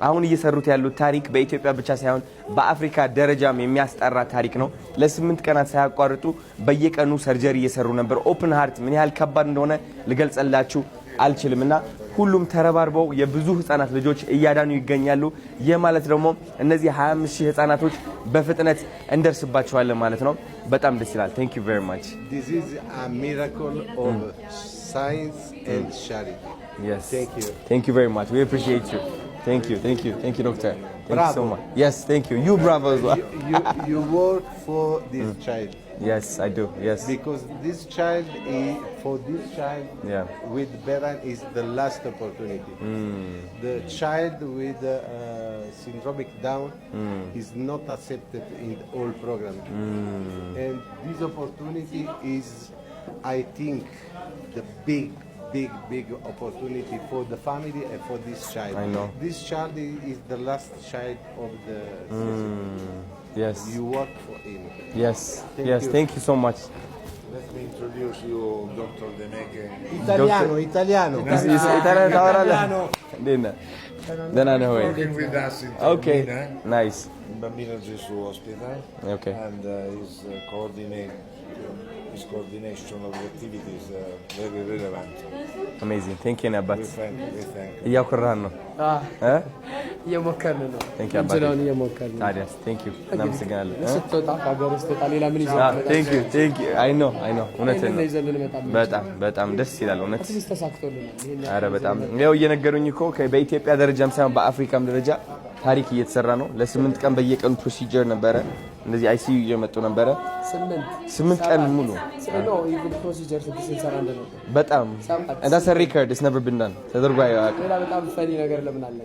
አሁን እየሰሩት ያሉት ታሪክ በኢትዮጵያ ብቻ ሳይሆን በአፍሪካ ደረጃም የሚያስጠራ ታሪክ ነው። ለ8 ቀናት ሳያቋርጡ በየቀኑ ሰርጀሪ እየሰሩ ነበር። ኦፕን ሃርት ምን ያህል ከባድ እንደሆነ ልገልጽላችሁ አልችልምና ሁሉም ተረባርበው የብዙ ህፃናት ልጆች እያዳኑ ይገኛሉ። የማለት ደግሞ እነዚህ 25000 ህፃናቶች በፍጥነት እንደርስባቸዋለን ማለት ነው። በጣም ደስ ይላል። Thank you very much. This is a miracle of science and charity. Yes. Thank you. Thank you very much. We appreciate you. Thank you. Thank you. Thank you, doctor. Thank Bravo. you so much. Yes, thank you. You bravo as well. You work for this child. Yes, I do. Yes. Because this child is, for this child Yeah. with Beran is the last opportunity. The child with syndromic Down is not accepted in all programs. And this opportunity is, I think, the big opportunity for the family and for this child. I know. This child is the last child of the Yes. You work for him. Yes. Thank Yes. you. Thank you so much. Let me introduce you, Dr. Demeke. Italiano. ኢታሊያን ታወራለህ? እንዴት ነህ? ደህና ነህ ወይ? Working with us in Okay. Taormina, Nice. Bambino Gesù Hospital. Okay. And his coordination of the activities very relevant. Amazing. Thank you, We አባት። thank you. እያኮራን ነው። እየሞከርን ነው። Thank you, አባት። እንችለውን እየሞከርን ነው። ታዲያስ Thank you. እናመሰግናለን። ስትወጣ ከሀገር ስትወጣ ሌላ ምን ይዘው Thank you. Thank you. I know. እውነትህን ነው። ይዘን ልንመጣ በጣም ደስ ይላል እውነት። ትንሽ ተሳክቶልናል። ይሄን አረ በጣም ያው እየነገሩኝ እኮ በኢትዮጵያ ደረጃም ሳይሆን በአፍሪካም ደረጃ ታሪክ እየተሰራ ነው። ለ8 ቀን በየቀኑ ፕሮሲጀር ነበረ። እንደዚህ አይሲዩ እየመጡ ነበረ 8 ቀን ሙሉ ነው ይሄ ፕሮሲጀር ስንሰራ እንደነበር በጣም and that's a record. It's never been done ተደርጎ አያውቅም። ሌላ በጣም ፈኒ ነገር ለምን አለ